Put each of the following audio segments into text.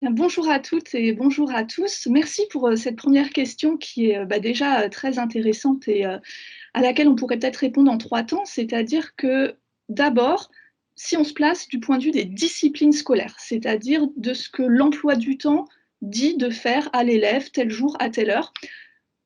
Bonjour à toutes et bonjour à tous. Merci pour cette première question qui est déjà très intéressante et à laquelle on pourrait peut-être répondre en trois temps. C'est-à-dire que d'abord, si on se place du point de vue des disciplines scolaires, c'est-à-dire de ce que l'emploi du temps dit de faire à l'élève tel jour à telle heure,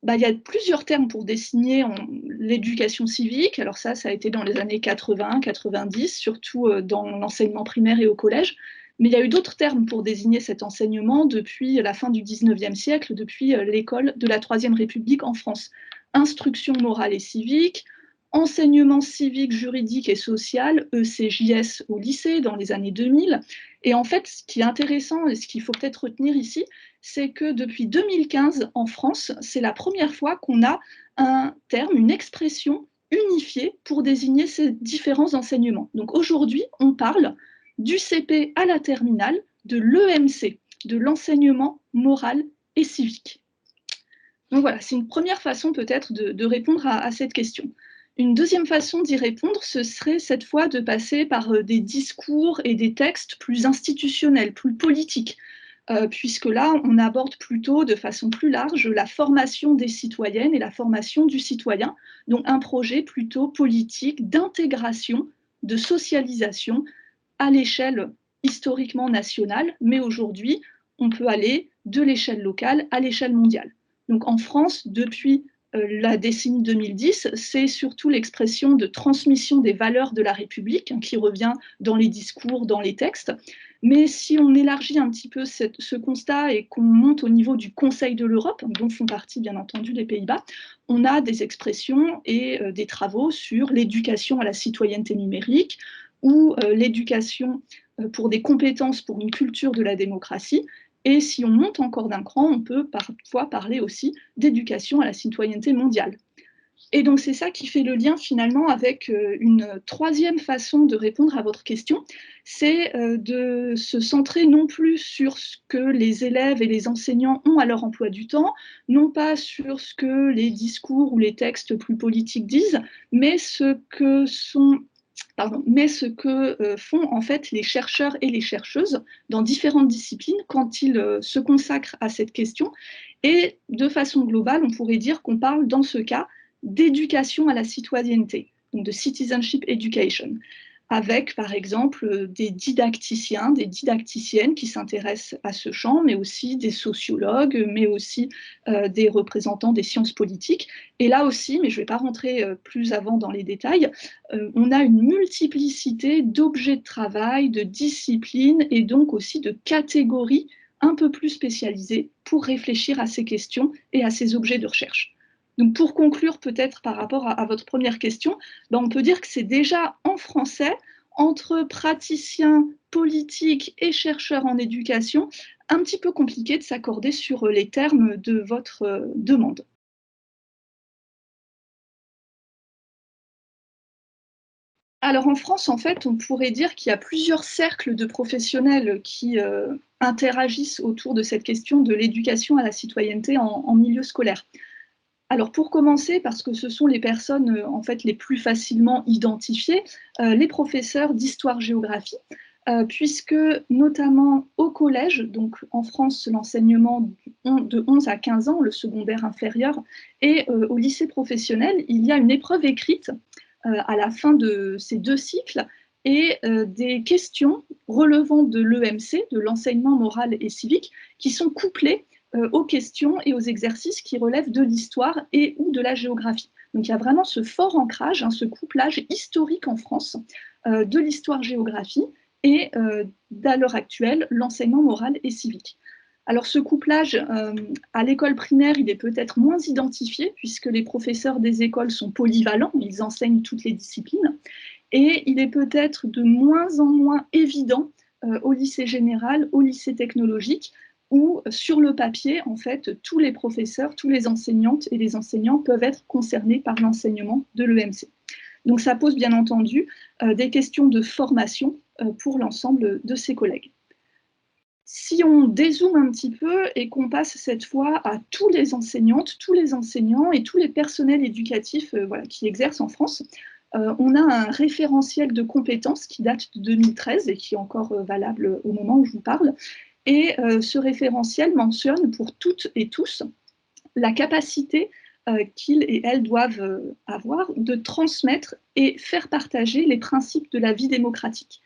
il y a plusieurs termes pour désigner l'éducation civique. Alors ça a été dans les années 80, 90, surtout dans l'enseignement primaire et au collège. Mais il y a eu d'autres termes pour désigner cet enseignement depuis la fin du 19e siècle, depuis l'école de la Troisième République en France. Instruction morale et civique, enseignement civique, juridique et social, ECJS au lycée dans les années 2000. Et en fait, ce qui est intéressant et ce qu'il faut peut-être retenir ici, c'est que depuis 2015, en France, c'est la première fois qu'on a un terme, une expression unifiée pour désigner ces différents enseignements. Donc aujourd'hui, on parle du CP à la terminale, de l'EMC, de l'enseignement moral et civique. Donc voilà, c'est une première façon peut-être de répondre à cette question. Une deuxième façon d'y répondre, ce serait cette fois de passer par des discours et des textes plus institutionnels, plus politiques, puisque là, on aborde plutôt de façon plus large la formation des citoyennes et la formation du citoyen, donc un projet plutôt politique d'intégration, de socialisation à l'échelle historiquement nationale, mais aujourd'hui, on peut aller de l'échelle locale à l'échelle mondiale. Donc en France, depuis la décennie 2010, c'est surtout l'expression de transmission des valeurs de la République qui revient dans les discours, dans les textes. Mais si on élargit un petit peu ce constat et qu'on monte au niveau du Conseil de l'Europe, dont font partie bien entendu les Pays-Bas, on a des expressions et des travaux sur l'éducation à la citoyenneté numérique ou l'éducation pour des compétences pour une culture de la démocratie. Et si on monte encore d'un cran, on peut parfois parler aussi d'éducation à la citoyenneté mondiale. Et donc c'est ça qui fait le lien finalement avec une troisième façon de répondre à votre question, c'est de se centrer non plus sur ce que les élèves et les enseignants ont à leur emploi du temps, non pas sur ce que les discours ou les textes plus politiques disent, mais ce que font en fait les chercheurs et les chercheuses dans différentes disciplines quand ils se consacrent à cette question. Et de façon globale, on pourrait dire qu'on parle dans ce cas d'éducation à la citoyenneté, donc de citizenship education, avec par exemple des didacticiens, des didacticiennes qui s'intéressent à ce champ, mais aussi des sociologues, mais aussi des représentants des sciences politiques. Et là aussi, mais je ne vais pas rentrer plus avant dans les détails, on a une multiplicité d'objets de travail, de disciplines et donc aussi de catégories un peu plus spécialisées pour réfléchir à ces questions et à ces objets de recherche. Donc pour conclure peut-être par rapport à votre première question, on peut dire que c'est déjà en français, entre praticiens politiques et chercheurs en éducation, un petit peu compliqué de s'accorder sur les termes de votre demande. Alors en France, en fait, on pourrait dire qu'il y a plusieurs cercles de professionnels qui interagissent autour de cette question de l'éducation à la citoyenneté en milieu scolaire. Alors pour commencer, parce que ce sont les personnes en fait les plus facilement identifiées, les professeurs d'histoire-géographie, puisque notamment au collège, donc en France l'enseignement de 11 à 15 ans, le secondaire inférieur, et au lycée professionnel, il y a une épreuve écrite à la fin de ces deux cycles et des questions relevant de l'EMC, de l'enseignement moral et civique, qui sont couplées aux questions et aux exercices qui relèvent de l'histoire et ou de la géographie. Donc il y a vraiment ce fort ancrage, ce couplage historique en France de l'histoire-géographie et à l'heure actuelle, l'enseignement moral et civique. Alors ce couplage, à l'école primaire, il est peut-être moins identifié puisque les professeurs des écoles sont polyvalents, ils enseignent toutes les disciplines, et il est peut-être de moins en moins évident au lycée général, au lycée technologique, où sur le papier, en fait, tous les professeurs, tous les enseignantes et les enseignants peuvent être concernés par l'enseignement de l'EMC. Donc ça pose bien entendu des questions de formation pour l'ensemble de ses collègues. Si on dézoome un petit peu et qu'on passe cette fois à tous les enseignantes, tous les enseignants et tous les personnels éducatifs qui exercent en France, on a un référentiel de compétences qui date de 2013 et qui est encore valable au moment où je vous parle, Et ce référentiel mentionne pour toutes et tous la capacité qu'ils et elles doivent avoir de transmettre et faire partager les principes de la vie démocratique.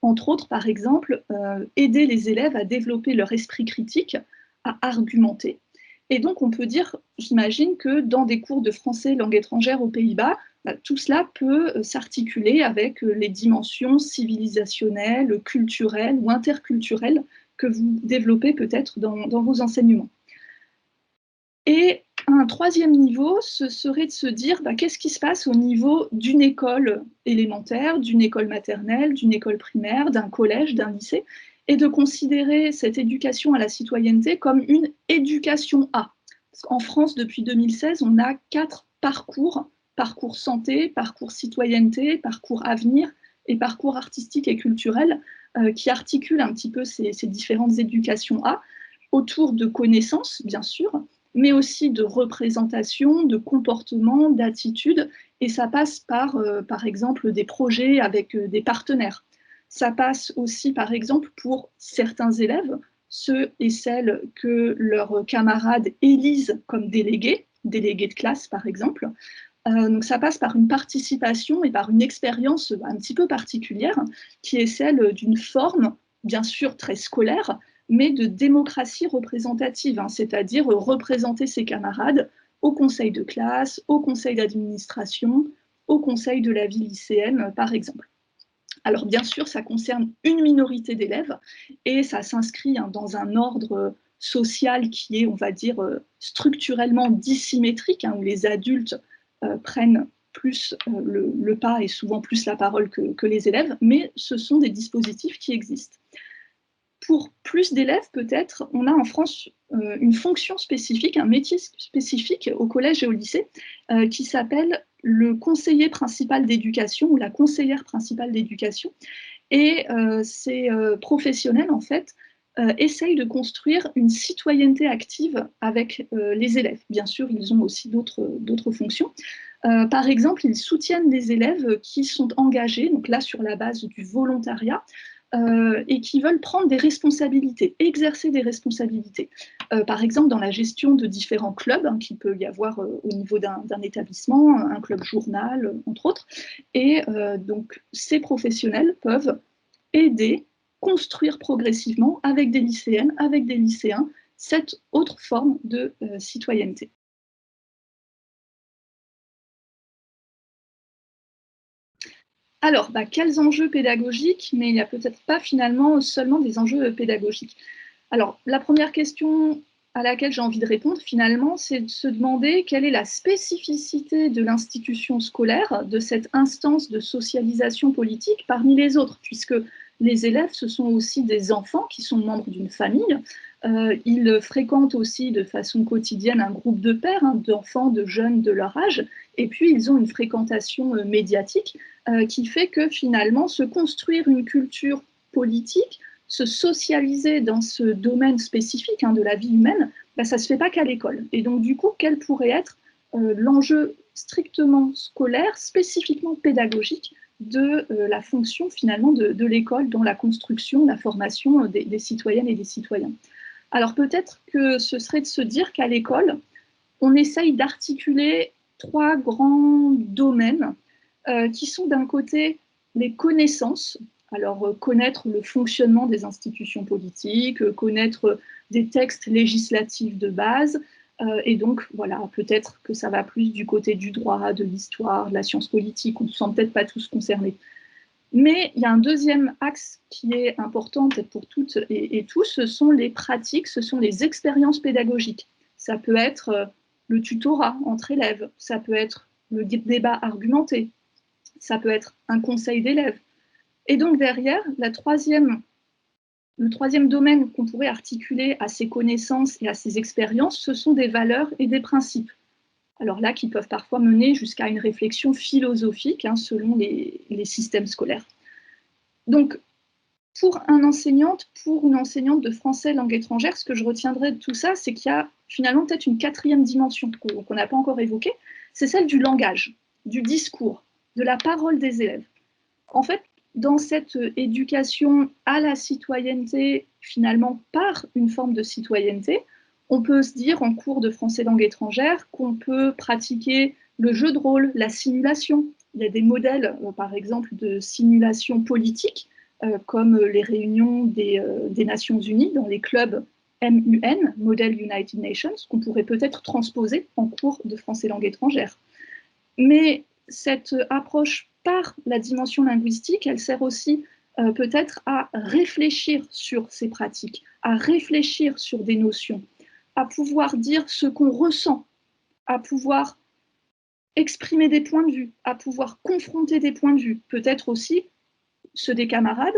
Entre autres, par exemple, aider les élèves à développer leur esprit critique, à argumenter. Et donc, on peut dire, j'imagine, que dans des cours de français langue étrangère aux Pays-Bas, tout cela peut s'articuler avec les dimensions civilisationnelles, culturelles ou interculturelles que vous développez peut-être dans vos enseignements. Et un troisième niveau, ce serait de se dire qu'est-ce qui se passe au niveau d'une école élémentaire, d'une école maternelle, d'une école primaire, d'un collège, d'un lycée, et de considérer cette éducation à la citoyenneté comme une éducation A. En France, depuis 2016, on a 4 parcours, parcours santé, parcours citoyenneté, parcours avenir et parcours artistique et culturel, qui articulent un petit peu ces différentes éducations A, autour de connaissances, bien sûr, mais aussi de représentation, de comportement, d'attitude, et ça passe par exemple, des projets avec des partenaires. Ça passe aussi, par exemple, pour certains élèves, ceux et celles que leurs camarades élisent comme délégués de classe, par exemple. Donc ça passe par une participation et par une expérience un petit peu particulière, qui est celle d'une forme, bien sûr très scolaire, mais de démocratie représentative, c'est-à-dire représenter ses camarades au conseil de classe, au conseil d'administration, au conseil de la vie lycéenne, par exemple. Alors bien sûr, ça concerne une minorité d'élèves et ça s'inscrit dans un ordre social qui est, on va dire, structurellement dissymétrique, où les adultes prennent plus le pas et souvent plus la parole que les élèves, mais ce sont des dispositifs qui existent. Pour plus d'élèves, peut-être, on a en France une fonction spécifique, un métier spécifique au collège et au lycée qui s'appelle le conseiller principal d'éducation ou la conseillère principale d'éducation. Et ces professionnels, en fait, essayent de construire une citoyenneté active avec les élèves. Bien sûr, ils ont aussi d'autres fonctions. Par exemple, ils soutiennent les élèves qui sont engagés, donc là sur la base du volontariat, et qui veulent prendre des responsabilités, exercer des responsabilités. Par exemple, dans la gestion de différents clubs qu'il peut y avoir au niveau d'un établissement, un club journal, entre autres. Et donc, ces professionnels peuvent aider, construire progressivement avec des lycéennes, avec des lycéens, cette autre forme de citoyenneté. Alors, quels enjeux pédagogiques? Mais il n'y a peut-être pas finalement seulement des enjeux pédagogiques. Alors, la première question à laquelle j'ai envie de répondre finalement, c'est de se demander quelle est la spécificité de l'institution scolaire, de cette instance de socialisation politique parmi les autres, puisque les élèves, ce sont aussi des enfants qui sont membres d'une famille. Ils fréquentent aussi de façon quotidienne un groupe de pairs, d'enfants, de jeunes de leur âge, et puis ils ont une fréquentation médiatique qui fait que finalement, se construire une culture politique, se socialiser dans ce domaine spécifique de la vie humaine, ça ne se fait pas qu'à l'école. Et donc, du coup, quel pourrait être l'enjeu strictement scolaire, spécifiquement pédagogique de la fonction finalement de l'école dans la construction, la formation des citoyennes et des citoyens? Alors peut-être que ce serait de se dire qu'à l'école, on essaye d'articuler 3 grands domaines qui sont d'un côté les connaissances, alors connaître le fonctionnement des institutions politiques, connaître des textes législatifs de base, et donc voilà, peut-être que ça va plus du côté du droit, de l'histoire, de la science politique, on ne se sent peut-être pas tous concernés. Mais il y a un deuxième axe qui est important peut-être pour toutes et tous, ce sont les pratiques, ce sont les expériences pédagogiques. Ça peut être le tutorat entre élèves, ça peut être le débat argumenté, ça peut être un conseil d'élèves. Et donc derrière, le troisième domaine qu'on pourrait articuler à ces connaissances et à ces expériences, ce sont des valeurs et des principes. Alors là, qui peuvent parfois mener jusqu'à une réflexion philosophique selon les systèmes scolaires. Donc, pour une enseignante de français langue étrangère, ce que je retiendrai de tout ça, c'est qu'il y a finalement peut-être une quatrième dimension qu'on n'a pas encore évoquée, c'est celle du langage, du discours, de la parole des élèves. En fait, dans cette éducation à la citoyenneté, finalement par une forme de citoyenneté. On peut se dire en cours de français langue étrangère qu'on peut pratiquer le jeu de rôle, la simulation. Il y a des modèles, par exemple, de simulation politique, comme les réunions des Nations Unies dans les clubs MUN, Model United Nations, qu'on pourrait peut-être transposer en cours de français langue étrangère. Mais cette approche par la dimension linguistique, elle sert aussi peut-être à réfléchir sur ces pratiques, à réfléchir sur des notions, à pouvoir dire ce qu'on ressent, à pouvoir exprimer des points de vue, à pouvoir confronter des points de vue, peut-être aussi ceux des camarades,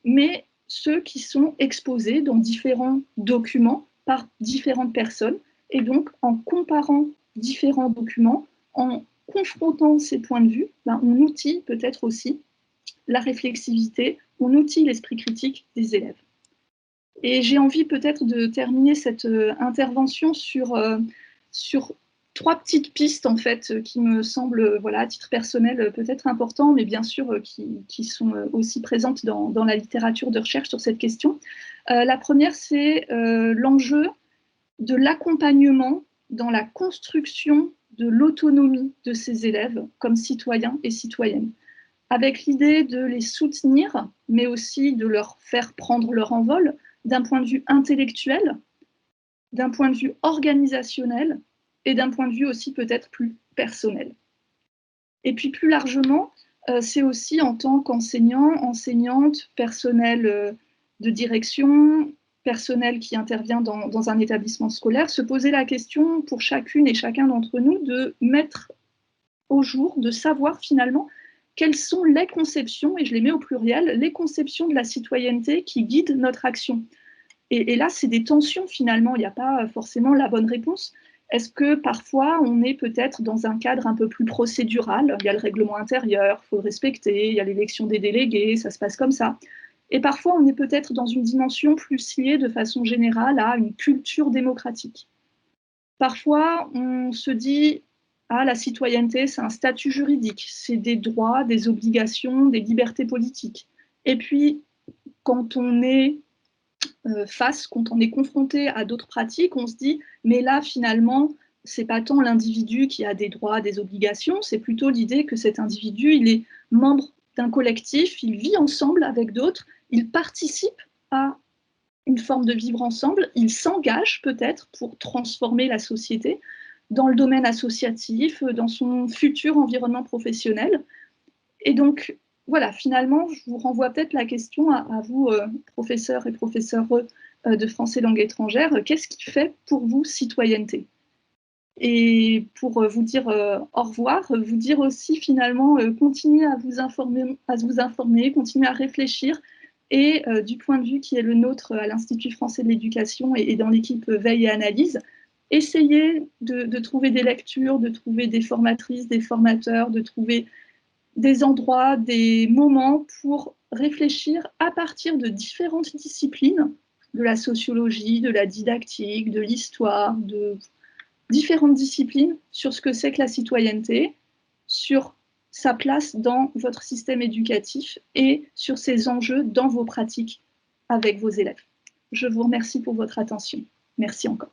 mais ceux qui sont exposés dans différents documents par différentes personnes. Et donc, en comparant différents documents, en confrontant ces points de vue, ben, on outille peut-être aussi la réflexivité, on outille l'esprit critique des élèves. Et j'ai envie peut-être de terminer cette intervention sur 3 petites pistes en fait qui me semblent, voilà, à titre personnel, peut-être importantes, mais bien sûr qui sont aussi présentes dans la littérature de recherche sur cette question. La première, c'est l'enjeu de l'accompagnement dans la construction de l'autonomie de ces élèves comme citoyens et citoyennes, avec l'idée de les soutenir, mais aussi de leur faire prendre leur envol d'un point de vue intellectuel, d'un point de vue organisationnel et d'un point de vue aussi peut-être plus personnel. Et puis plus largement, c'est aussi en tant qu'enseignant, enseignante, personnel de direction, personnel qui intervient dans un établissement scolaire, se poser la question pour chacune et chacun d'entre nous de mettre au jour, de savoir finalement quelles sont les conceptions, et je les mets au pluriel, les conceptions de la citoyenneté qui guident notre action. Et là, c'est des tensions finalement, il n'y a pas forcément la bonne réponse. Est-ce que parfois on est peut-être dans un cadre un peu plus procédural, il y a le règlement intérieur, il faut le respecter, il y a l'élection des délégués, ça se passe comme ça. Et parfois on est peut-être dans une dimension plus liée de façon générale à une culture démocratique. Parfois on se dit, ah, la citoyenneté c'est un statut juridique, c'est des droits, des obligations, des libertés politiques. Et puis quand on est quand on est confronté à d'autres pratiques, on se dit, mais là, finalement, c'est pas tant l'individu qui a des droits, des obligations, c'est plutôt l'idée que cet individu, il est membre d'un collectif, il vit ensemble avec d'autres, il participe à une forme de vivre ensemble, il s'engage peut-être pour transformer la société dans le domaine associatif, dans son futur environnement professionnel. Et donc, voilà, finalement, je vous renvoie peut-être la question à vous, professeurs et professeurs de français langue étrangère. Qu'est-ce qui fait pour vous citoyenneté? Et pour vous dire au revoir, vous dire aussi finalement, continuez à vous informer, continuez à réfléchir. Et du point de vue qui est le nôtre à l'Institut français de l'éducation et dans l'équipe Veille et Analyse, essayez de trouver des lectures, de trouver des formatrices, des formateurs, de trouver des endroits, des moments pour réfléchir à partir de différentes disciplines, de la sociologie, de la didactique, de l'histoire, de différentes disciplines sur ce que c'est que la citoyenneté, sur sa place dans votre système éducatif et sur ses enjeux dans vos pratiques avec vos élèves. Je vous remercie pour votre attention. Merci encore.